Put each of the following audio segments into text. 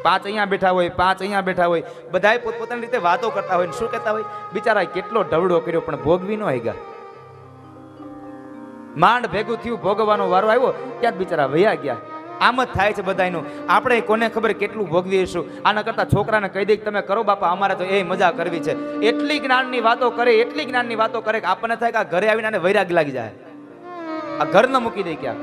પાંચ અહીંયા બેઠા હોય, પાંચ અહીંયા બેઠા હોય, બધાય પોતપોતાની રીતે વાતો કરતા હોય. શું કહેતા હોય? બિચારા કેટલો ઢવડો કર્યો પણ ભોગવી ન હગ્યા. માંડ ભેગું થયું, ભોગવવાનો વારો આવ્યો, ત્યાં જ બિચારા વયા ગયા. આમ જ થાય છે બધાયનું. આપણે કોને ખબર કેટલું ભોગવીશું. આના કરતા છોકરાને કહી દે કે તમે કરો બાપા, અમારે તો એ મજા કરવી છે. એટલી જ્ઞાનની વાતો કરે, એટલી જ્ઞાનની વાતો કરે કે આપણને થાય કે આ ઘરે આવીને વૈરાગ્ય લાગી જાય, આ ઘર ન મૂકી દે ક્યાં,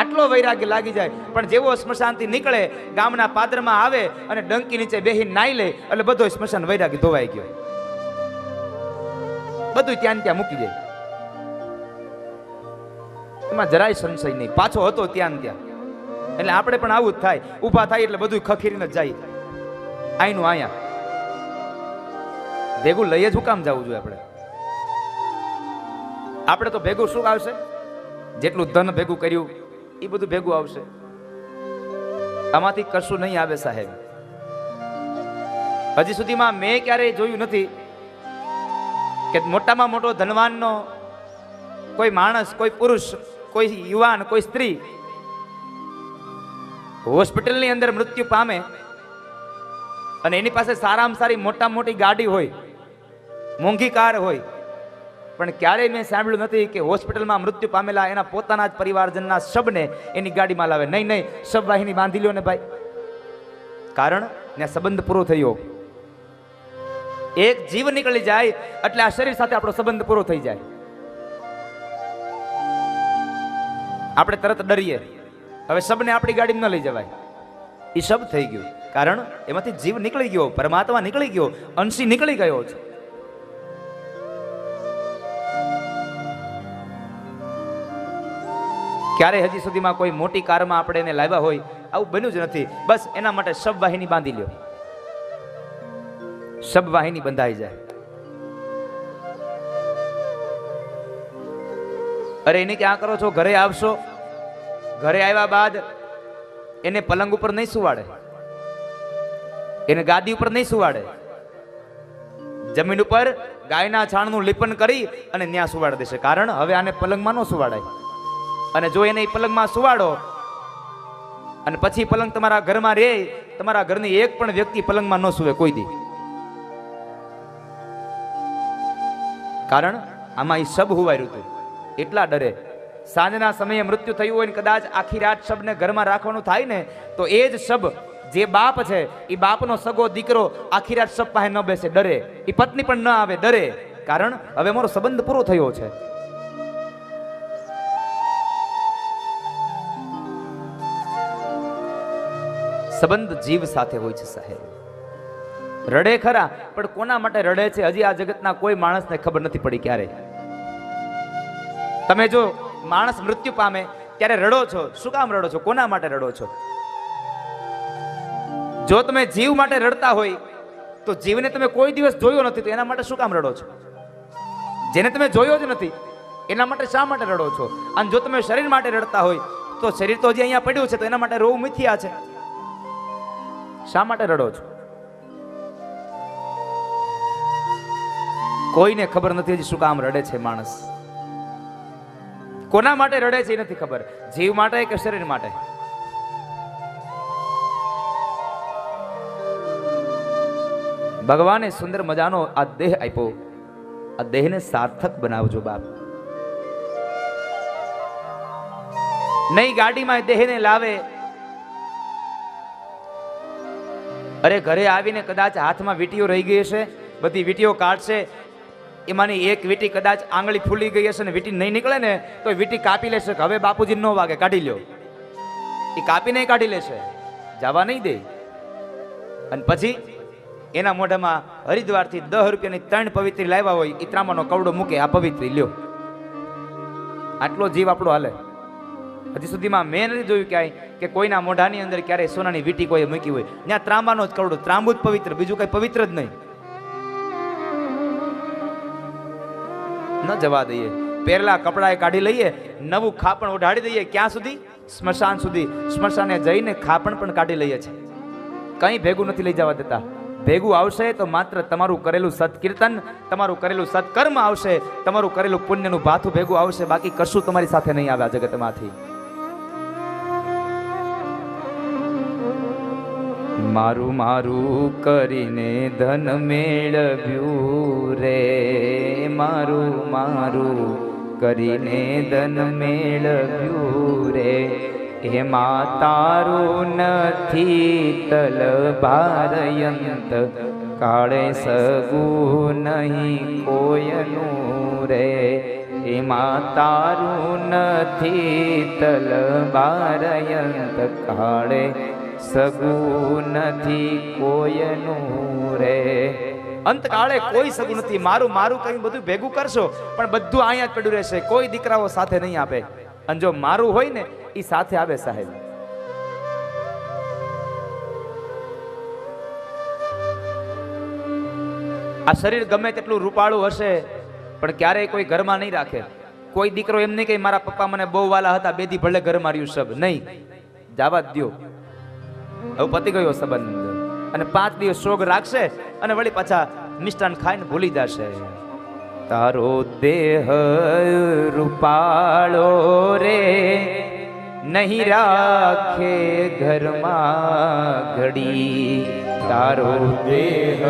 આટલો વૈરાગ્ય લાગી જાય. પણ જેવો સ્મશાનથી નીકળે, ગામના પાદરમાં આવે અને ડંકી નીચે બેહીને નાઈ લે, એટલે બધો સ્મશાન વૈરાગ્ય ધોવાઈ ગયો, બધું ત્યાં ત્યાં મૂકી જાય. એમાં જરાય સંશય નહીં, પાછો હતો ત્યાં ત્યાં. એટલે આપણે પણ આવું જ થાય, ઊભા થાય એટલે બધું ખખીરીને જ જાય, આઈનું આયા. ભેગું લઈએ જ હું કામ જવું જોઈએ? આપણે તો ભેગું શું આવશે? જેટલું ધન ભેગું કર્યું એ બધું ભેગું આવશે. આમાંથી કશું નહીં આવે સાહેબ. હજી સુધીમાં મેં ક્યારેય જોયું નથી કે મોટામાં મોટો ધનવાનનો કોઈ માણસ, કોઈ પુરુષ, કોઈ યુવાન, કોઈ સ્ત્રી હોસ્પિટલની અંદર મૃત્યુ પામે અને એની પાસે સારામાં સારી મોટા મોટી ગાડી હોય, મોંઘી કાર હોય, પણ ક્યારેય મેં સાંભળ્યું નથી કે હોસ્પિટલમાં મૃત્યુ પામેલા એના પોતાના જ પરિવારજનના શબને એની ગાડીમાં લાવે. નહીં નહીં, શબ વાહિની બાંધી લ્યો ને ભાઈ. કારણ ત્યાં સંબંધ પૂરો થયો. એક જીવ નીકળી જાય એટલે આ શરીર સાથે આપણો સંબંધ પૂરો થઈ જાય. આપણે તરત ડરીએ, હવે શબને આપણી ગાડીમાં ન લઈ જવાય. એ શબ થઈ ગયું, કારણ એમાંથી જીવ નીકળી ગયો, પરમાત્મા નીકળી ગયો, અંશી નીકળી ગયો છે. ક્યારે હજી સુધીમાં કોઈ મોટી કારમાં આપણે એને લાવ્યા હોય આવું બન્યું જ નથી. બસ એના માટે શબ વાહિની બાંધી લ્યો, શબ વાહિની બંધાઈ જાય. અરે એને ક્યાં કરો છો? ઘરે આવશો, ઘરે આવ્યા બાદ એને પલંગ ઉપર નહીં સુવાડે, એને ગાદી ઉપર નહીં સુવાડે, જમીન ઉપર ગાયના છાણનું લીપન કરી અને ત્યાં સુવાડી દેશે. કારણ હવે આને પલંગમાં ન સુવાડાય. અને જો એને પલંગમાં સુવાડો અને પછી પલંગ તમારા ઘરમાં રહે, તમારા ઘરની એક પણ વ્યક્તિ પલંગમાં ન સુવે કોઈ દી. કારણ આમાં એ શબ હુવાયું હતું, એટલા ડરે. સાંજના સમયે મૃત્યુ થયું હોય ને કદાચ આખી રાત શબને ઘરમાં રાખવાનું થાય ને, તો એ જ શબ, જે બાપ છે એ બાપનો સગો દીકરો આખી રાત શબ પાસે ન બેસે, ડરે. એ પત્ની પણ ન આવે, ડરે. કારણ હવે મારો સંબંધ પૂરો થયો છે. સંબંધ જીવ સાથે હોય છે સાહેબ. રડે ખરા, પણ કોના માટે રડે છે હજી આ જગતના કોઈ માણસને ખબર નથી પડી. ક્યારે તમે જો માણસ મૃત્યુ પામે ત્યારે રડો છો, શું કામ રડો છો? કોના માટે રડો છો? જો તમે જીવ માટે રડતા હોય તો જીવને તમે કોઈ દિવસ જોયો નથી, તો એના માટે શું કામ રડો છો? જેને તમે જોયો જ નથી એના માટે શા માટે રડો છો? અને જો તમે શરીર માટે રડતા હોય તો શરીર તો હજી અહીંયા પડ્યું છે, તો એના માટે રોવું મિથ્યા છે. શા માટે રડો છો? કોઈને ખબર નથી હજી શું કામ રડે છે માણસ. કોના માટે રડે છે એ નથી ખબર. જીવ માટે કે શરીર માટે? ભગવાને સુંદર મજાનો આ દેહ આપ્યો, આ દેહને સાર્થક બનાવજો બાપ. નહીં ગાડીમાં દેહને લાવે, અરે ઘરે આવીને કદાચ હાથમાં વીંટીઓ રહી ગઈ હશે, બધી વીંટીઓ કાઢશે, એમાંની એક વીંટી કદાચ આંગળી ફૂલી ગઈ હશે ને વીંટી નહીં નીકળે ને તો વીંટી કાપી લેશે કે હવે બાપુજી નો વાગે, કાઢી લ્યો. એ કાપીને કાઢી લેશે, જવા નહીં દે. અને પછી એના મોઢામાં હરિદ્વારથી 10 રૂપિયાની 3 પવિત્રી લાવ્યા હોય, એ ત્રામાનો કવડો મૂકે, આ પવિત્રી લ્યો. આટલો જીવ આપણો હાલે. હજી સુધીમાં મેં નથી જોયું ક્યાંય કે કોઈના મોઢાની અંદર ક્યારેય સોનાની વીંટી કોઈ મૂકી હોય. ત્યાં ત્રાંબાનો જ કવડો, ત્રાંબુ જ પવિત્ર, બીજું કઈ પવિત્ર જ નહીં. ન જવા દઈએ. પહેરલા કપડા કાઢી લઈએ, નવું ખાપણ ઓઢાડી દઈએ. ક્યાં સુધી? સ્મશાન સુધી. સ્મશાને જઈને ખાપણ પણ કાઢી લઈએ છે. કંઈ ભેગું નથી લઈ જવા દેતા. ભેગું આવશે તો માત્ર તમારું કરેલું સત્કીર્તન, તમારું કરેલું સત્કર્મ આવશે, તમારું કરેલું પુણ્યનું ભાથું ભેગું આવશે. બાકી કશું તમારી સાથે નહીં આવે આ જગતમાંથી. મારું મારું કરીને ધન મેળવ્યું રે, મારું મારું કરીને ધન મેળવ્યું રે, એમાં તારું નથી તલભારયંત, કાળે સગું નહીં કોયનું રે, એમાં તારું નથી તલભારયંત, કાળે સગું નથી કોયનું રે. અંતકાળે કોઈ સગું નથી. મારું મારું કઈ બધું ભેગું કરશો પણ બધું અહીંયા જ પડ્યું રહેશે. કોઈ દીકરાઓ સાથે નહીં આપે. અને જો મારું હોય ને એ સાથે આવે સાહેબ. આ શરીર ગમે તેટલું રૂપાળું હશે પણ ક્યારેય કોઈ ઘરમાં નહીં રાખે. કોઈ દીકરો એમ નહીં કે મારા પપ્પા મને બહુ વાલા હતા, બેદી ભલે ઘરમાં રહ્યું સબ નહીં, જવા જ દો. હવે પતી ગયો સંબંધ અને 5 દિવસ શોક રાખશે અને વળી પાછા મિષ્ટાન ખાઈને ભૂલી જશે. તારો દેહ રૂપાળો રે, નહીં રાખે ઘરમાં ઘડી, તારો દેહ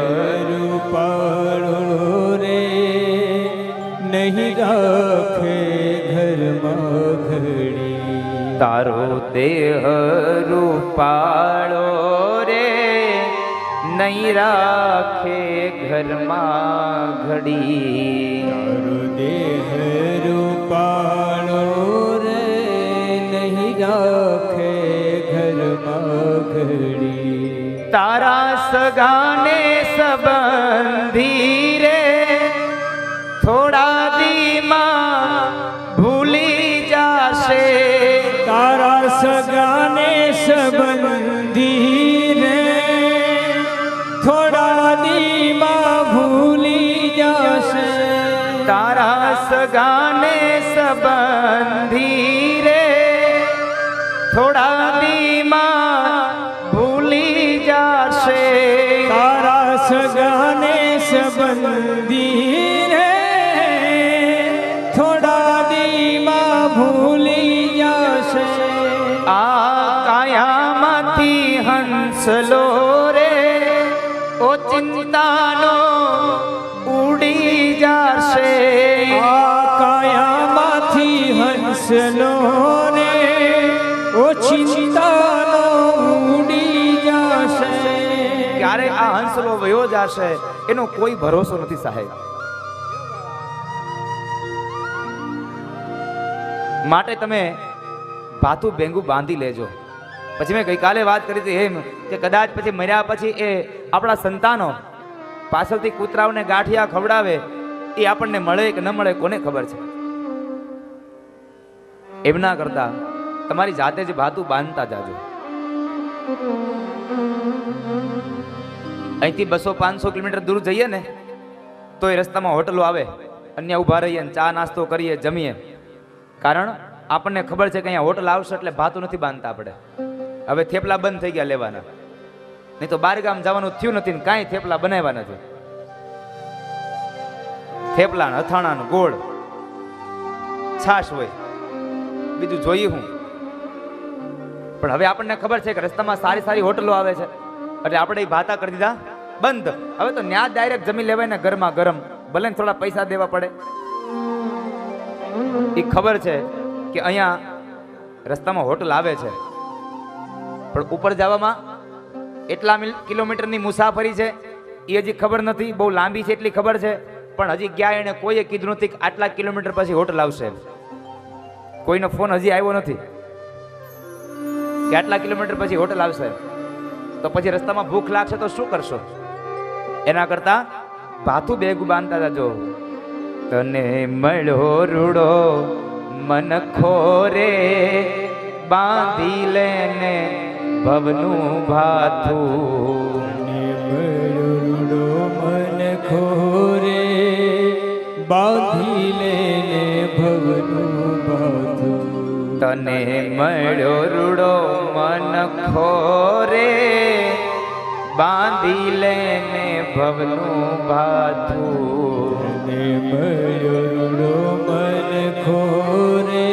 રૂપાળો રે, નહીં રાખે ઘરમાં ઘડી, તારો દેહ રૂપાળો રે, નહીં રાખે ઘરમાં ઘડી, તારો દેહ રૂપાળો રે, નહીં રાખે ઘરમાં ઘડી, તારા સગાને સંબંધી રે, થોડા દીમાં ભૂલી જાશે, તારા સગાને સંબંધી રે, થોડા દીમાં ભૂલી જશે, તારા સગાને સંબંધી રે, થોડા દીમાં ભૂલી જાશે, તારા સગાને સંબંધી રે, થોડા દીમાં ભૂલી જશે, આ કાયામાંથી હંસલો રે, ઓ ચિંતાનો ઉડી જાશે, આ કાયામાંથી હંસલો રે, ઓ ચિંતાનો ઉડી જશે, ક્યારે આ હંસલો વયો જાશે એનો કોઈ ભરોસો નથી સાહેબ. માટે તમે ભાથું ભેંગું બાંધી લેજો. પછી મેં ગઈકાલે વાત કરી હતી એમ કે કદાચ પછી મર્યા પછી એ આપણા સંતાનો પાછળથી કૂતરાઓને ગાંઠિયા ખવડાવે, એ આપણને મળે કે ન મળે કોને ખબર છે. એમ ના કરતા તમારી જાતે જ ભાથું બાંધતા જાજો. અહીંથી 200-500 કિલોમીટર દૂર જઈએ ને તો એ રસ્તામાં હોટલો આવે, અન્ય ઊભા રહીએ ને ચા નાસ્તો કરીએ, જમીએ. કારણ આપણને ખબર છે કે અહીંયા હોટલ આવશે એટલે ભાતું નથી બાંધતા આપણે. હવે થેપલા બંધ થઈ ગયા લેવાના, નહીં તો બાર ગામ જવાનું થયું નથી ને કાંઈ થેપલા બનાવ્યા નથી. થેપલા અથાણા ગોળ છાશ હોય, બીજું જોઈએ હું. પણ હવે આપણને ખબર છે કે રસ્તામાં સારી સારી હોટલો આવે છે એટલે આપણે એ ભાતા કરી દીધા બંધ. હવે તો ન્યા ડાયરેક્ટ જમી લેવાય ને ગરમા ગરમ, ભલે ને થોડા પૈસા દેવા પડે. એ ખબર છે કે અહીંયા રસ્તામાં હોટલ આવે છે પણ ઉપર જવામાં એટલા કિલોમીટરની મુસાફરી છે એ હજી ખબર નથી. બહુ લાંબી છે એટલી ખબર છે પણ હજી ગયા એને કોઈએ કીધું નથી કે આટલા કિલોમીટર પછી હોટલ આવશે. કોઈનો ફોન હજી આવ્યો નથી કે આટલા કિલોમીટર પછી હોટલ આવશે. તો પછી રસ્તામાં ભૂખ લાગશે તો શું કરશો? એના કરતા ભાથું ભેગું બાંધતા જાજો. તને મળ્યો રૂડો મન ખોરે, બાંધી લેને ભવનું ભાથું. રૂડો મન ખોરે, બાંધી લેને ભવનું ભાથું. તને મળ્યો રૂડો મન ખોરે, બાંધી લેને ભવનું ભાથું. તને મળ્યો રૂડો મન ખોરે,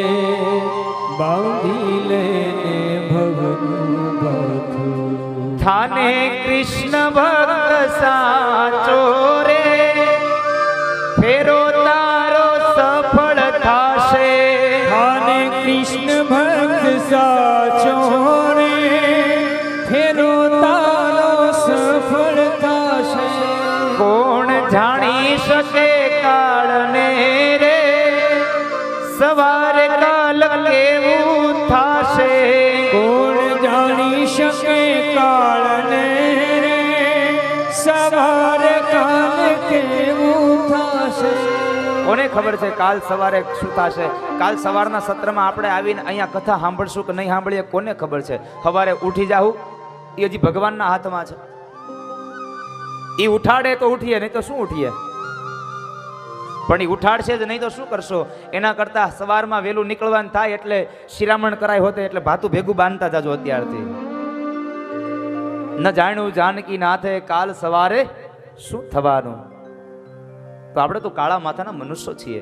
બાંધી લેને ભવનું ભાથું. થાને કૃષ્ણ ભક્ત સાચો રે, ફેરો તારો સફળ થાશે. થાને કૃષ્ણ ભક્ત સાચો રે, ફેરો તારો સફળ થાશે. કોણ જાણી શકે કાળને રે, સવારે કાલ કેવું થાશે. કોણ જાણી શકે કાળને રે, સવારે કાલ કેવું થાશે. કોને ખબર છે કાલ સવારે શું થશે? કાલ સવારના સત્રમાં આપણે આવીને અહીંયા કથા સાંભળશું કે નહીં સાંભળીએ કોને ખબર છે? સવારે ઉઠી જાવું એ હજી ભગવાનના હાથમાં છે. એ ઉઠાડે તો ઉઠીએ, નહીં તો શું ઉઠીએ? પણ એ ઉઠાડશે જ નહીં તો શું કરશો? એના કરતા સવારમાં વહેલું નીકળવાનું થાય એટલે શિરામણ કરાય હોતે એટલે ભાતું ભેગું બાંધતા જાજો અત્યારથી. ન જાણ્યું જાનકી નાથે કાલ સવારે શું થવાનું. તો આપણે તો કાળા માથાના મનુષ્યો છીએ.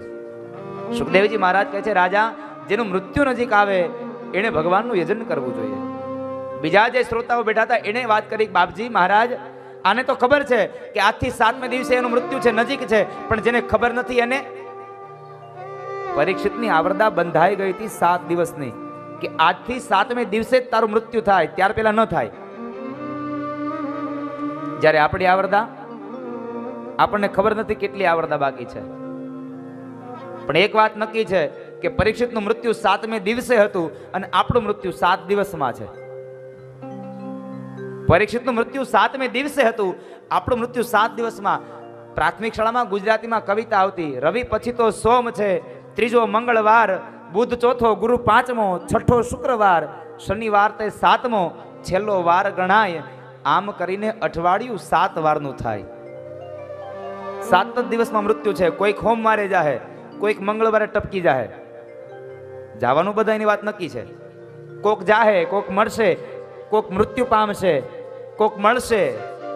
સુખદેવજી મહારાજ કહે છે રાજા જેનું મૃત્યુ નજીક આવે એને ભગવાનનું યજન કરવું જોઈએ. બીજા જે શ્રોતાઓ બેઠા હતા એને વાત કરી બાપજી મહારાજ આને તો ખબર છે કે આજથી 7મે દિવસે એનું મૃત્યુ છે, નજીક છે, પણ જેને ખબર નથી એને. પરીક્ષિતની આવરદા બંધાઈ ગઈ હતી 7 દિવસની કે આજથી 7મે દિવસે જ તારું મૃત્યુ થાય, ત્યાર પહેલા ન થાય. જ્યારે આપણી આવરદા આપણને ખબર નથી કેટલી આવરદા બાકી છે, પણ એક વાત નક્કી છે કે પરીક્ષિતનું મૃત્યુ 7મે દિવસે હતું અને આપણું મૃત્યુ 7 દિવસમાં છે. પરીક્ષિતનું મૃત્યુ 7મે દિવસે હતું, આપણું મૃત્યુ 7 દિવસમાં. પ્રાથમિક શાળામાં ગુજરાતીમાં કવિતા આવતી, રવિ પછી તો સોમ છે, ત્રીજો મંગળવાર, બુધ ચોથો, ગુરુ 5મો, છઠ્ઠો શુક્રવાર, શનિવાર તે 7મો, છેલ્લો વાર ગણાય. આમ કરીને અઠવાડિયું 7 વારનું થાય. 7 જ દિવસમાં મૃત્યુ છે. કોઈક સોમવારે જાહે, કોઈક મંગળવારે ટપકી જાહે. જવાનું બધાની વાત નક્કી છે. કોક જાહે, કોક મળશે, કોક મૃત્યુ પામશે, કોક મળશે,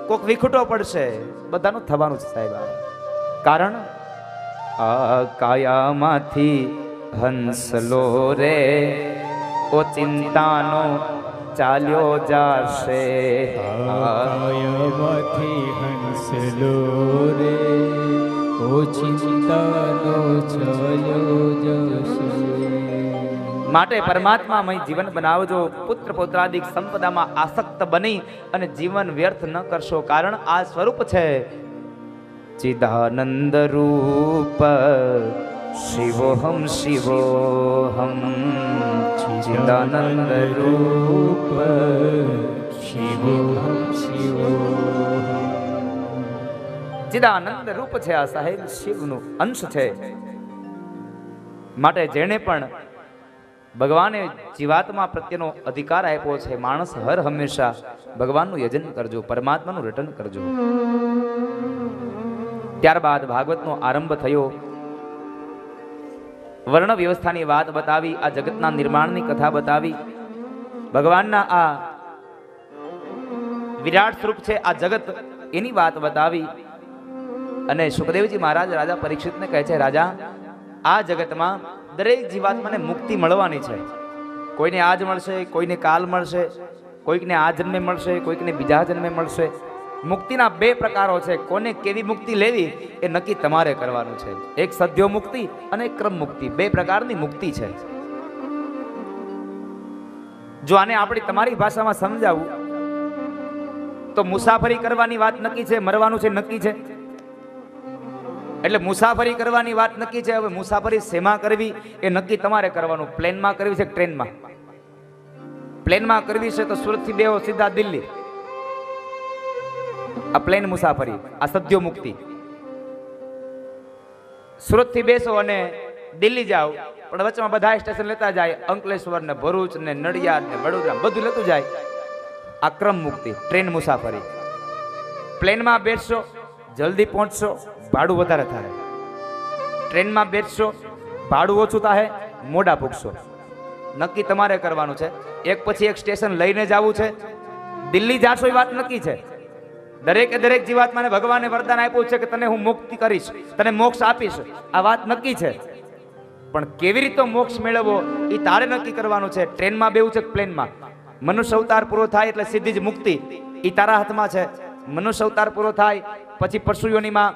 કોક વિખૂટો પડશે. બધાનું થવાનું છે સાહેબ. કારણ આ કાયામાંથી હંસલો રે ઓ ચિંતાનો ચાલ્યો જાશે. કાયામાંથી હંસલો રે ઓ ચિંતાનો ચાલ્યો જશે. માટે પરમાત્મામય જીવન બનાવજો. પુત્ર પૌત્રાદિક સંપદામાં આસક્ત બની અને જીવન વ્યર્થ ન કરશો. કારણ આ સ્વરૂપ છે ચિદાનંદ રૂપ શિવોહમ શિવોહમ. ચિદાનંદ રૂપ શિવોહમ શિવોહમ. ચિદાનંદ રૂપ છે આ સાહેબ, શિવનું અંશ છે. માટે જેણે પણ ભગવાને જીવાત્મા પ્રત્યેનો અધિકાર આપ્યો છે, માણસ હર હંમેશા ભગવાનનું યજન કરજો, પરમાત્માનું રટન કરજો. ત્યારબાદ ભાગવતનો આરંભ થયો. વર્ણ વ્યવસ્થાની વાત બતાવી, આ જગતના નિર્માણની કથા બતાવી, ભગવાનના આ વિરાટ સ્વરૂપ છે આ જગત એની વાત બતાવી. અને સુખદેવજી મહારાજ રાજા પરીક્ષિતને કહે છે રાજા આ જગતમાં દરેક જીવાત્માને મુક્તિ મળવાની છે. કોઈને આજ મળશે, કોઈને કાલ મળશે, કોઈકને આ જન્મે મળશે, કોઈકને બીજા જન્મે મળશે. મુક્તિના 2 પ્રકારો છે. કોને કેવી મુક્તિ લેવી એ નક્કી તમારે કરવાનું છે. એક સદ્યો મુક્તિ અને એક ક્રમ મુક્તિ. 2 પ્રકારની મુક્તિ છે. જો આને આપણી તમારી ભાષામાં સમજાવું તો મુસાફરી કરવાની વાત નક્કી છે, મરવાનું છે નક્કી છે. એટલે મુસાફરી કરવાની વાત નક્કી છે. હવે મુસાફરી શેમાં કરવી એ નક્કી તમારે કરવાનું. પ્લેનમાં કરવી છે કે ટ્રેનમાં? પ્લેનમાં કરવી છે તો સુરતથી બેહો સીધા દિલ્હી, આ પ્લેન મુસાફરી, આ સદ્યો મુક્તિ. સુરતથી બેસો અને દિલ્હી જાઓ, પણ વચમાં બધા સ્ટેશન લેતા જાય, અંકલેશ્વર ને ભરૂચ ને નડિયાદ ને વડોદરા બધું લેતું જાય. આ ક્રમ મુક્તિ, ટ્રેન મુસાફરી. પ્લેનમાં બેસશો જલ્દી પહોંચશો, ભાડું વધારે થાય. ટ્રેનમાં બેસશો ભાડું ઓછું થાય, મોડા પૂગશો. નક્કી તમારે કરવાનું છે. એક પછી એક સ્ટેશન લઈને જવું છે. દિલ્હી જાશો એ વાત નક્કી છે. દરેક જીવાત્માને ભગવાને વરદાન આપ્યું છે કે તને હું મુક્તિ કરીશ, તને મોક્ષ આપીશ. આ વાત નક્કી છે. પણ કેવી રીતે મોક્ષ મેળવવો એ તારે નક્કી કરવાનું છે. ટ્રેનમાં બેવું છે કે પ્લેનમાં? મનુષ્ય અવતાર પૂરો થાય એટલે સીધી જ મુક્તિ. એ તારા હાથમાં છે. મનુષ્ય અવતાર પૂરો થાય પછી પરશુયોનીમાં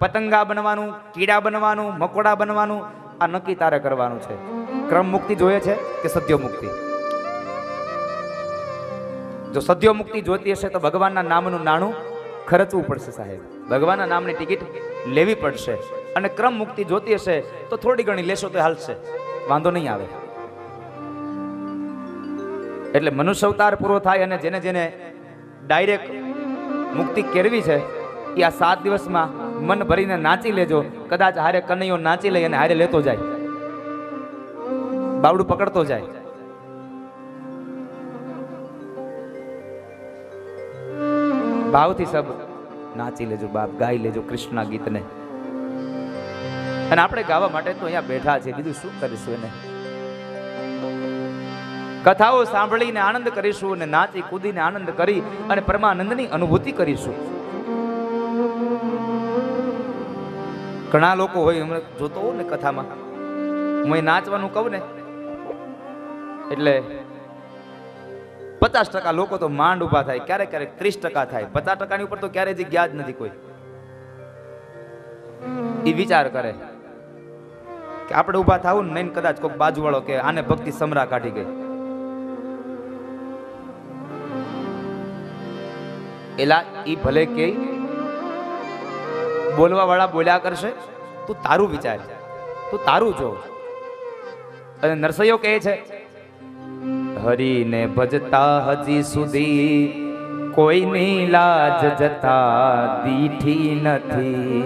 પતંગા બનવાનું, કીડા બનવાનું, મકોડા બનવાનું, આ નક્કી તારે કરવાનું છે. ક્રમ મુક્તિ જોઈએ છે કે સદ્યો મુક્તિ? જો સદ્યો મુક્તિ જોતી હશે તો ભગવાનના નામનું નાણું ખર્ચવું પડશે સાહેબ. ભગવાનના નામની ટિકિટ લેવી પડશે. અને ક્રમ મુક્તિ જોતી હશે તો થોડી ઘણી લેશો તો હાલશે, વાંધો નહીં આવે. એટલે મનુષ્ય અવતાર પૂરો થાય અને જેને જેને ડાયરેક્ટ મુક્તિ કેળવી છે એ આ 7 દિવસમાં મન ભરીને નાચી લેજો. કદાચ હારે કનૈયો નાચી લઈ અને હારે લેતો જાય, બાવડું પકડતો જાય. ભાવથી સબ નાચી લેજો બાપ, ગાઈ લેજો કૃષ્ણના ગીતને. અને આપણે ગાવા માટે તો અહીંયા બેઠા છે, બીજું શું કરીશું? એને કથાઓ સાંભળીને આનંદ કરીશું અને નાચી કૂદીને આનંદ કરી અને પરમાનંદની અનુભૂતિ કરીશું. ઘણા લોકો હોય, હમણાં જોતો હોઉં ને કથામાં, હું નાચવાનું કહું ને એટલે 50% લોકો તો માંડ ઉભા થાય, ક્યારેક ક્યારેક 30% થાય, 50%ની ઉપર તો ક્યારેય જ ગયા જ નથી કોઈ. એ વિચાર કરે કે આપણે ઉભા થાવું ને, કદાચ કોઈક બાજુવાળો કે આને ભક્તિ સમરા કાઢી ગઈ. એલા ઈ ભલે કે બોલવા વાળા બોલ્યા કરશે, તું તારું વિચાર, તું તારું જો. અને નરસૈયો કહે છે, હરીને ભજતા હજી સુધી કોઈની લાજ જતા દીઠી નથી.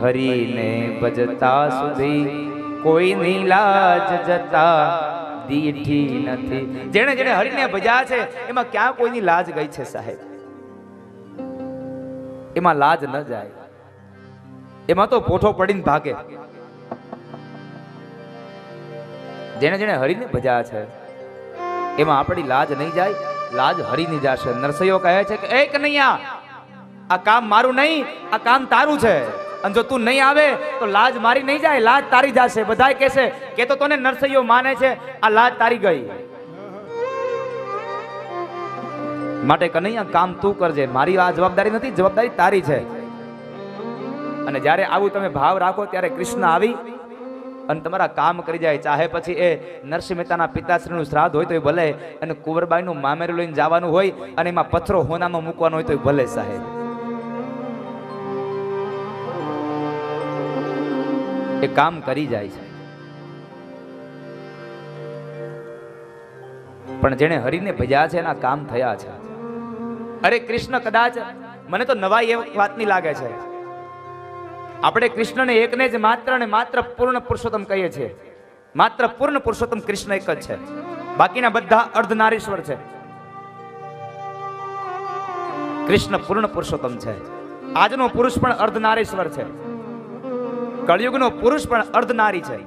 હરીને ભજતા સુધી કોઈની લાજ જતા દીઠી નથી. જેણે જેણે હરીને ભજ્યા છે એમાં ક્યાં કોઈની લાજ ગઈ છે સાહેબ? એમાં લાજ ન જાય, એમાં તો પોઠો પડીને ભાગે. જેણે જેણે હરીને ભજ્યા છે એમાં આપણી લાજ નહીં જાય, લાજ હરીની જશે. નરસૈયો કહે છે કે એ કનૈયા, આ કામ મારું નહીં, આ કામ તારું છે. અને જો તું નહીં આવે તો લાજ મારી નહીં જાય, લાજ તારી જશે. બધાય કહેશે કે તો તને નરસૈયો માને છે, આ લાજ તારી ગઈ. માટે કનૈયા કામ તું કરજે, મારી આ જવાબદારી નથી, જવાબદારી તારી છે. અને જ્યારે આવું તમે ભાવ રાખો ત્યારે કૃષ્ણ આવી અને તમારા કામ કરી જાય. ચાહે પછી એ નરસિંહ મહેતાના પિતાશ્રીનું શ્રાદ્ધ હોય તો ભલે, અને કુંવરબાઈનું મામેરું લઈને જવાનું હોય અને એમાં પથ્થરો હોનામાં મૂકવાનો હોય તો ભલે સાહેબ. એ કામ કરી જાય છે. પણ જેણે હરીને ભજ્યા છે એના કામ થયા છે. અરે કૃષ્ણ, કદાચ મને તો નવાઈ એ વાતની લાગે છે, આપણે કૃષ્ણને એકને જ માત્ર ને માત્ર પૂર્ણ પુરુષોત્તમ કહીએ છીએ. માત્ર પૂર્ણ પુરુષોત્તમ કૃષ્ણ એક જ છે, બાકીના બધા અર્ધનારીશ્વર છે. કૃષ્ણ પૂર્ણ પુરુષોત્તમ છે. આજનો પુરુષ પણ અર્ધનારીશ્વર છે, કળિયુગનો પુરુષ પણ અર્ધનારી છે.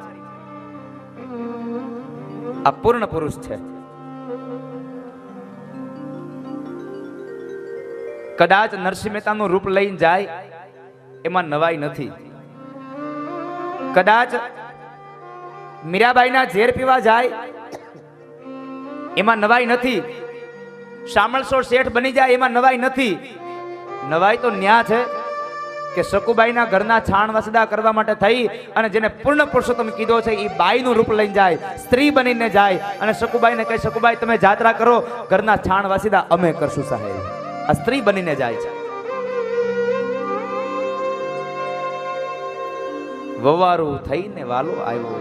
આ પૂર્ણ પુરુષ છે. કદાચ નરસિંહ મહેતાનું રૂપ લઈને જાય એમાં નવાઈ નથી. કદાચ મીરાબાઈના ઝેર પીવા જાય એમાં નવાઈ નથી. શામળસો શેઠ બની જાય એમાં નવાઈ નથી. નવાઈ તો ન્યા છે કે સકુબાઈના ઘરના છાણ વસદા કરવા માટે થઈ અને જેને પૂર્ણ પુરુષોત્તમ કીધો છે એ બાઈનું રૂપ લઈને જાય, સ્ત્રી બનીને જાય અને સકુબાઈને કહે, સકુબાઈ તમે જાત્રા કરો, ઘરના છાણ વસદા અમે કરશું સાહેબ. આ સ્ત્રી બનીને જાય છે. વવારું થઈને વાલો આવ્યો,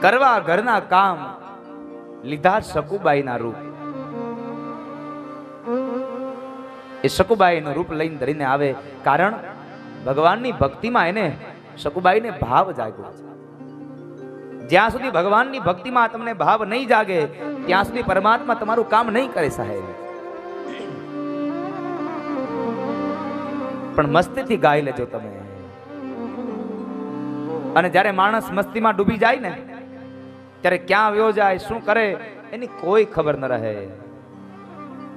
કરવા ઘરના કામ લીધા સકુબાઈના રૂપ. એ સકુબાઈનું રૂપ લઈને ધરીને આવે, કારણ ભગવાનની ભક્તિમાં એને સકુબાઈને ભાવ જાગ્યો. જ્યાં સુધી ભગવાનની ભક્તિમાં તમને ભાવ નહીં જાગે ત્યાં સુધી પરમાત્મા તમારું કામ નહીં કરે સાહેબ. પણ મસ્તીથી ગાઈ લેજો તમે. અને જ્યારે માણસ મસ્તીમાં ડૂબી જાય ને ત્યારે ક્યાં વ્યો જાય, શું કરે એની કોઈ ખબર ન રહે.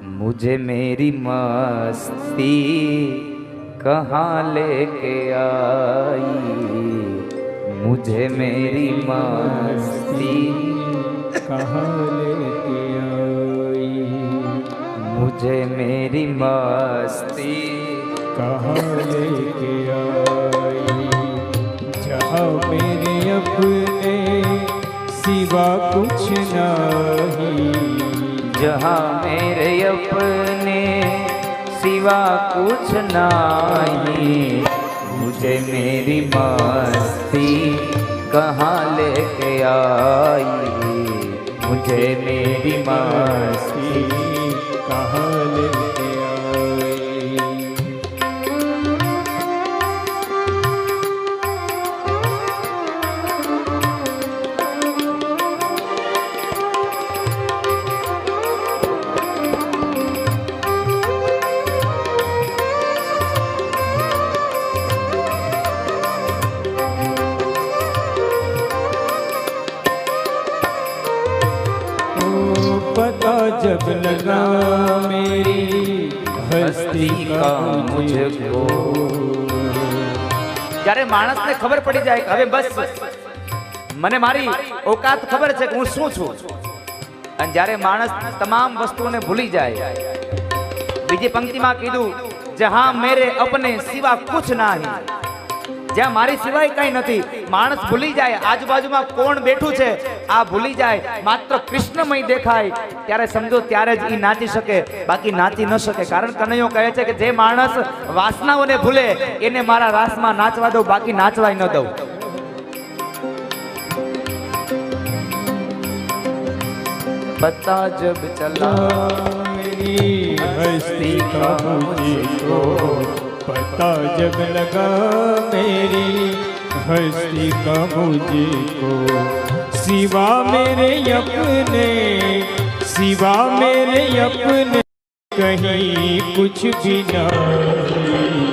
મુझे मेरी मस्ती कहाँ लेके आई, मुझे मेरी मस्ती कहाँ लेके आई, मुझे मेरी मस्ती कहाँ लेके आई, जहाँ मेरे अपने सिवा कुछ नहीं, जहाँ मेरे अपने सिवा कुछ नहीं, मुझे मेरी मस्ती कहाँ लेके आई, मुझे मेरी मस्ती कहाँ लेके आई। पता जब लगा मेरी हस्ती का मुझको, જ્યારે માણસને ખબર પડી જાય કે હવે બસ મને મારી ઓકાત ખબર છે કે હું શું છું, અને જ્યારે માણસ તમામ વસ્તુઓને ભૂલી જાય, બીજી પંક્તિમાં કીધું જહાં મેરે અપને સિવા કુછ નહીં, જ્યાં મારી સિવાય કઈ નથી, માણસ ભૂલી જાય આજુબાજુમાં કોણ બેઠું છે આ ભૂલી જાય, માત્ર કૃષ્ણમય દેખાય ત્યારે સમજો ત્યારે જ ઈ નાચી શકે, બાકી નાચી ન શકે. કારણ કનૈયો કહે છે કે જે માણસ વાસનાઓને ભૂલે એને મારા રાસમાં નાચવા દઉં, બાકી નાચવાય ન દઉં. पता जब चला मेरी हस्ती का मुझको, पता जब लगा मेरी हस्ती का मुझको, सिवा मेरे अपने, सिवा मेरे अपने कहीं कुछ भी नहीं,